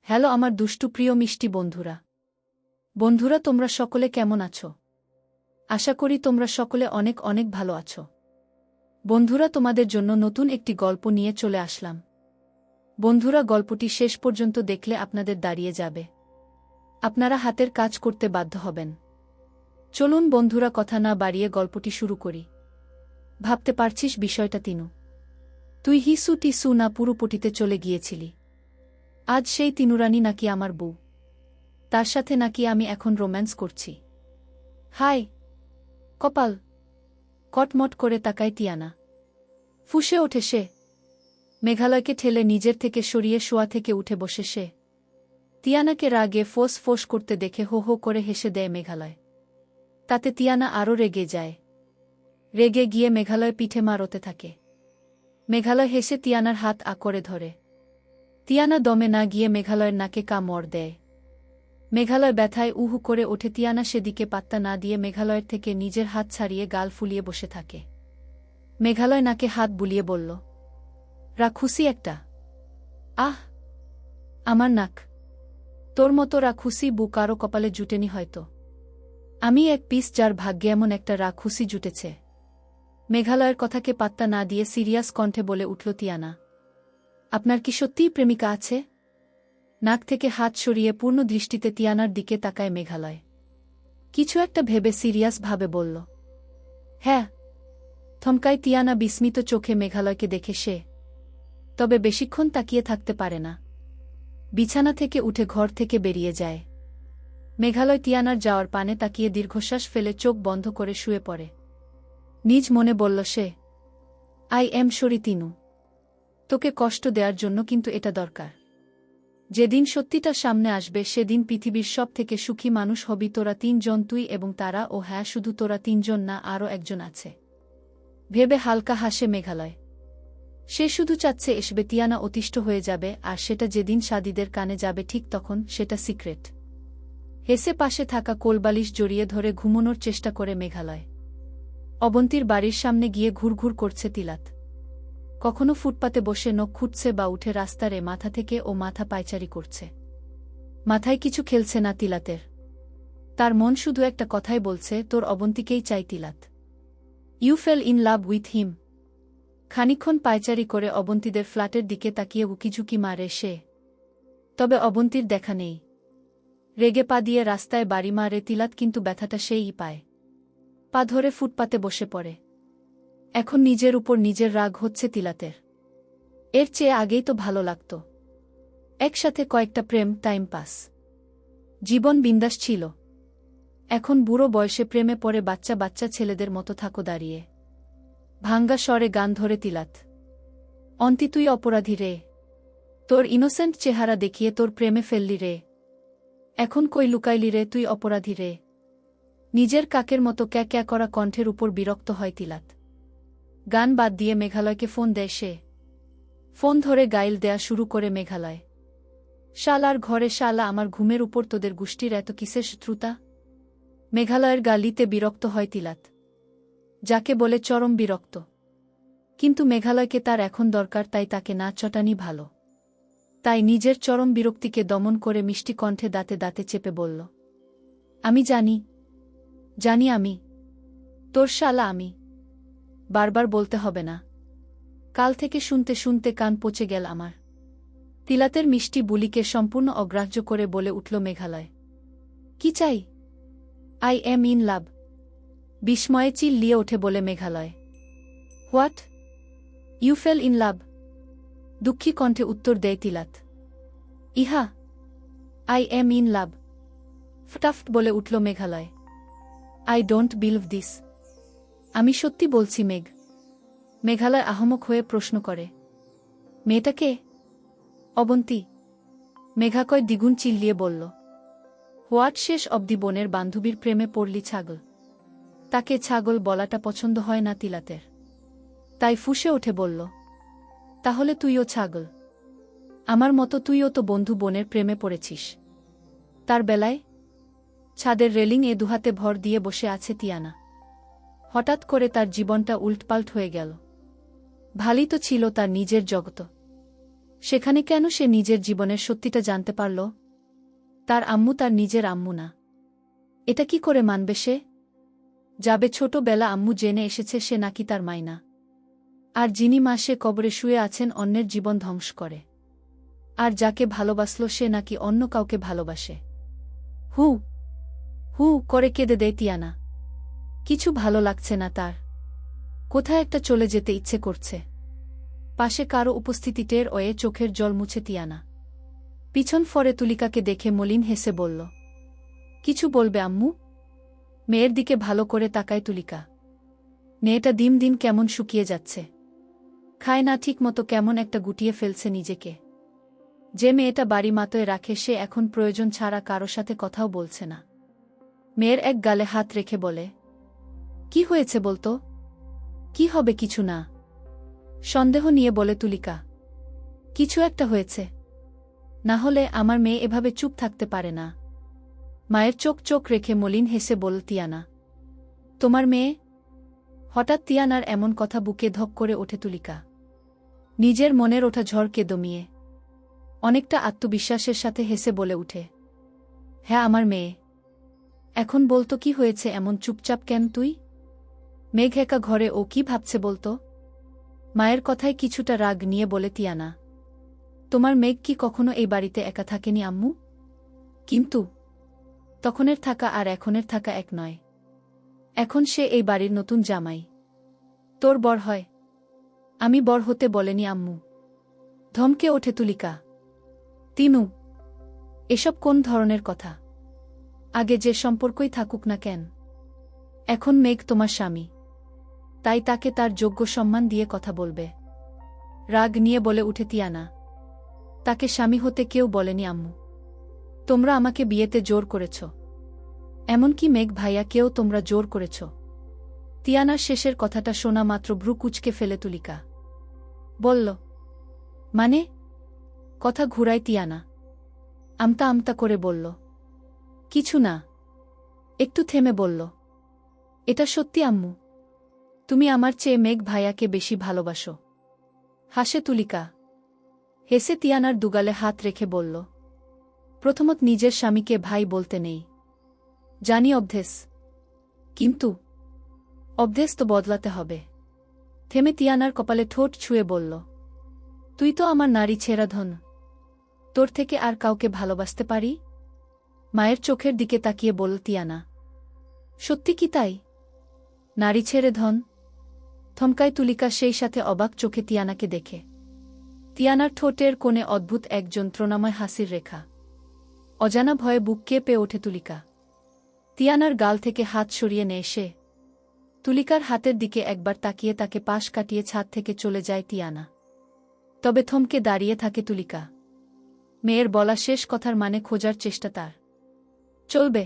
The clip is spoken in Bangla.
হ্যালো আমার দুষ্টু প্রিয় মিষ্টি বন্ধুরা তোমরা সকলে কেমন আছো? আশা করি তোমরা সকলে অনেক অনেক ভালো আছো। বন্ধুরা তোমাদের জন্য নতুন একটি গল্প নিয়ে চলে আসলাম। বন্ধুরা গল্পটি শেষ পর্যন্ত দেখলে আপনাদের দাঁড়িয়ে যাবে, আপনারা হাতের কাজ করতে বাধ্য হবেন। চলুন বন্ধুরা কথা না বাড়িয়ে গল্পটি শুরু করি। ভাবতে পারছিস বিষয়টা তিনু? তুই হিসু টিসু না পুরুপটিতে চলে গিয়েছিলি। আজ সেই তিনুরানী নাকি আমার বউ, তার সাথে নাকি আমি এখন রোম্যান্স করছি। হাই কপাল! কটমট করে তাকায় টিয়ানা। ফুঁসে ওঠে সে। মেঘালয়কে ঠেলে নিজের থেকে সরিয়ে শোয়া থেকে উঠে বসে সে। টিয়ানাকে রাগে ফোঁস ফোঁস করতে দেখে হো হো করে হেসে দেয় মেঘালয়। তাতে টিয়ানা আরও রেগে যায়। রেগে গিয়ে মেঘালয় পিঠে মারতে থাকে। মেঘালয় হেসে টিয়ানার হাত করে ধরে। টিয়ানা দমে না গিয়ে মেঘালয়ের নাকে কামড় দেয়। মেঘালয় ব্যথায় উহু করে ওঠে। টিয়ানা সেদিকে পাত্তা না দিয়ে মেঘালয়ের থেকে নিজের হাত ছাড়িয়ে গাল ফুলিয়ে বসে থাকে। মেঘালয় নাকে হাত বুলিয়ে বলল, রাক্ষুসি একটা। আহ, আমার নাক! তোর মতো রাক্ষুসি বু কারো কপালে জুটেনি হয়তো। আমি এক পিস যার ভাগ্যে এমন একটা রাক্ষুসি জুটেছে। মেঘালয়ের কথাকে পাত্তা না দিয়ে সিরিয়াস কণ্ঠে বলে উঠল টিয়ানা। আপনার কি সত্যিই প্রেমিকা আছে? নাক থেকে হাত সরিয়ে পূর্ণ দৃষ্টিতে টিয়ানার দিকে তাকায় মেঘালয়। কিছু একটা ভেবে সিরিয়াস ভাবে বলল, হ্যাঁ। থমকায় টিয়ানা বিস্মিত চোখে মেঘালয়কে দেখে সে। তবে বেশিক্ষণ তাকিয়ে থাকতে পারে না। বিছানা থেকে উঠে ঘর থেকে বেরিয়ে যায়। মেঘালয় টিয়ানার যাওয়ার পানে তাকিয়ে দীর্ঘশ্বাস ফেলে চোখ বন্ধ করে শুয়ে পড়ে। নিজ মনে বলল সে, আই এম সরি তিনু। তোকে কষ্ট দেওয়ার জন্য কিন্তু এটা দরকার। যেদিন সত্যিটা সামনে আসবে সেদিন পৃথিবীর সব থেকে সুখী মানুষ হবি তোরা তিনজন, তুই এবং তারা। ও হ্যাঁ, শুধু তোরা তিনজন না, আরও একজন আছে ভেবে হালকা হাসে মেঘালয়। সে শুধু চাচ্ছে এসবে টিয়ানা অতিষ্ঠ হয়ে যাবে, আর সেটা যেদিন সাদিদের কানে যাবে ঠিক তখন সেটা সিক্রেট। হেসে পাশে থাকা কোলবালিশ জড়িয়ে ধরে ঘুমানোর চেষ্টা করে মেঘালয়। অবন্তীর বাড়ির সামনে গিয়ে ঘুরঘুর করছে তিলাত। কখনো ফুটপাতে বসে নখ খুঁটছে বা উঠে রাস্তারে মাথা থেকে ও মাথা পায়চারি করছে। মাথায় কিছু খেলছে না তিলাতের। তার মন শুধু একটা কথাই বলছে, তোর অবন্তীকেই চাই তিলাত। You fell in love with him. খানিকক্ষণ পায়চারি করে অবন্তীদের ফ্ল্যাটের দিকে তাকিয়ে উকিঝুঁকি মারে সে। তবে অবন্তীর দেখা নেই। রেগে পা দিয়ে রাস্তায় বাড়ি মারে তিলাত, কিন্তু ব্যথাটা সেই পায়। পা ধরে ফুটপাতে বসে পড়ে। এখন নিজের উপর নিজের রাগ হচ্ছে তিলাতের। এর চেয়ে আগেই তো ভালো লাগত। একসাথে কয়েকটা প্রেম, টাইম পাস, জীবন বিন্দাস ছিল। এখন বুড়ো বয়সে প্রেমে পড়ে বাচ্চা বাচ্চা ছেলেদের মতো থাকো দাঁড়িয়ে। ভাঙ্গা স্বরে গান ধরে তিলাত। অন্তি তুই অপরাধী রে। তোর ইনোসেন্ট চেহারা দেখিয়ে তোর প্রেমে ফেললি রে। এখন কই লুকাইলি রে, তুই অপরাধী রে। নিজের কাকের মতো ক্যা ক্যা করা কণ্ঠের উপর বিরক্ত হয় তিলাত। গান বাদ দিয়ে মেঘালয়কে ফোন দেয় সে। ফোন ধরে গাইল দেয়া শুরু করে মেঘালয়। শালার ঘরে শালা, আমার ঘুমের উপর তোদের গোষ্ঠীর এত কিসের শত্রুতা? মেঘালয়ের গালিতে বিরক্ত হয় তিলাত, যাকে বলে চরম বিরক্ত। কিন্তু মেঘালয়কে তার এখন দরকার, তাই তাকে না চটানি ভালো। তাই নিজের চরম বিরক্তিকে দমন করে মিষ্টি কণ্ঠে দাঁতে দাঁতে চেপে বলল, আমি জানি আমি তোর শালা। আমি বারবার বলতে হবে না। কাল থেকে শুনতে শুনতে কান পচে গেল আমার। তিলাতের মিষ্টি বুলিকে সম্পূর্ণ অগ্রাহ্য করে বলে উঠল মেঘালয়, কি চাই? I am in love. বিস্ময়ে চিল্লিয়ে ওঠে বলে Meghalaya. What? You fell in love? দুঃখী কণ্ঠে উত্তর দেয় তিলাত। ইহা, আই এম ইন লাভ। ফটাফট বলে উঠল Meghalaya. I don't believe this. আমি সত্যি বলছি মেঘ। মেঘালয় আহমক হয়ে প্রশ্ন করে, মেয়েটা কে? অবন্তী। মেঘাকয় দ্বিগুণ চিল্লিয়ে বলল, হোয়াট? শেষ অবধি বোনের বান্ধবীর প্রেমে পড়লি ছাগল? তাকে ছাগল বলাটা পছন্দ হয় না তিলাতের। তাই ফুঁসে ওঠে বলল, তাহলে তুইও ছাগল? আমার মতো তুইও তো বন্ধু বোনের প্রেমে পড়েছিস। তার বেলায়? ছাদের রেলিং এ দুহাতে ভর দিয়ে বসে আছে টিয়ানা। হঠাৎ করে তার জীবনটা উল্টপাল্ট হয়ে গেল। ভালই তো ছিল তার নিজের জগৎ। সেখানে কেন সে নিজের জীবনের সত্যিটা জানতে পারল? তার আম্মু তার নিজের আম্মু না। এটা কি করে মানবে সে? যাবে ছোটবেলা আম্মু জেনে এসেছে সে নাকি তার মাইনা। আর যিনি মা সে কবরে শুয়ে আছেন অন্যের জীবন ধ্বংস করে। আর যাকে ভালোবাসল সে নাকি অন্য কাউকে ভালোবাসে। হু হু করে কেঁদে দেয় তিয়ানা। কিছু ভালো লাগছে না তার। কোথায় একটা চলে যেতে ইচ্ছে করছে। পাশে কারো উপস্থিতি টের ওয়ে চোখের জল মুছে তিয়ানা। পিছন ফরে তুলিকাকে দেখে মলিন হেসে বলল, কিছু বলবে আম্মু? মেয়ের দিকে ভালো করে তাকায় তুলিকা। মেয়েটা দিন দিন কেমন শুকিয়ে যাচ্ছে। খায় না ঠিক মতো, কেমন একটা গুটিয়ে ফেলছে নিজেকে। যে মেয়েটা বাড়ি মাতয়ে রাখে সে এখন প্রয়োজন ছাড়া কারো সাথে কথাও বলছে না। মেয়ের এক গালে হাত রেখে বলে, কি হয়েছে বলতো? কি হবে? কিছু না। সন্দেহ নিয়ে বলে তুলিকা, কিছু একটা হয়েছে। না হলে আমার মেয়ে এভাবে চুপ থাকতে পারে না। মায়ের চোখ চোখ রেখে মলিন হেসে বল তিয়ানা, তোমার মেয়ে? হঠাৎ তিয়ানার এমন কথা বুকে ধক করে ওঠে তুলিকা। নিজের মনের ওঠা ঝড়কে দমিয়ে অনেকটা আত্মবিশ্বাসের সাথে হেসে বলে উঠে, হ্যাঁ আমার মেয়ে। এখন বলতো কি হয়েছে? এমন চুপচাপ কেন তুই? মেঘ একা ঘরে ও কি ভাবছে বলতো? মায়ের কথায় কিছুটা রাগ নিয়ে বলে তিয়ানা, তোমার মেঘ কি কখনো এই বাড়িতে একা থাকেনি আম্মু? কিন্তু তখনের থাকা আর এখনের থাকা এক নয়। এখন সে এই বাড়ির নতুন জামাই। তোর বর হয়। আমি বর হতে বলেনি আম্মু। ধমকে ওঠে তুলিকা। তিনু, এসব কোন ধরনের কথা? আগে যে সম্পর্কই থাকুক না কেন, এখন মেঘ তোমার স্বামী, তাই তাকে তার যোগ্য সম্মান দিয়ে কথা বলবে। রাগ নিয়ে বলে উঠে তিয়ানা, তাকে স্বামী হতে কেউ বলেনি আম্মু। তোমরা আমাকে বিয়েতে জোর করেছ। এমনকি মেঘ ভাইয়াকেও তোমরা জোর করেছ। তিয়ানার শেষের কথাটা শোনা মাত্র ভ্রু কুঁচকে ফেলে তুলিকা। বলল, মানে? কথা ঘুরায় তিয়ানা। আমতা আমতা করে বলল, কিছু না। একটু থেমে বলল, এটা সত্যি আম্মু? তুমি আমার চেয়ে মেঘ ভাইয়াকে বেশি ভালোবাসো? হাসে তুলিকা। হেসে তিয়ানার দুগালে হাত রেখে বলল, প্রথমত নিজের স্বামীকে ভাই বলতে নেই। জানি অভ্যেস, কিন্তু অভ্যেস তো বদলাতে হবে। থেমে তিয়ানার কপালে ঠোঁট ছুঁয়ে বলল, তুই তো আমার নারী ছেঁড়া ধন। তোর থেকে আর কাউকে ভালোবাসতে পারি? মায়ের চোখের দিকে তাকিয়ে বলল তিয়ানা, সত্যি কি তাই? নারী ছেড়ে ধন? থমকায় তুলিকা সেই সাথে অবাক চোখে তিয়ানাকে দেখে। তিয়ানার ঠোঁটের কোণে অদ্ভুত এক যন্ত্রণাময় হাসির রেখা। অজানা ভয়ে বুক কেঁপে ওঠে তুলিকা। তিয়ানার গাল থেকে হাত সরিয়ে নেয় সে। তুলিকার হাতের দিকে একবার তাকিয়ে তাকে পাশ কাটিয়ে ছাদ থেকে চলে যায় তিয়ানা। তবে থমকে দাঁড়িয়ে থাকে তুলিকা। মেয়ের বলা শেষ কথার মানে খোঁজার চেষ্টা তার চলবে।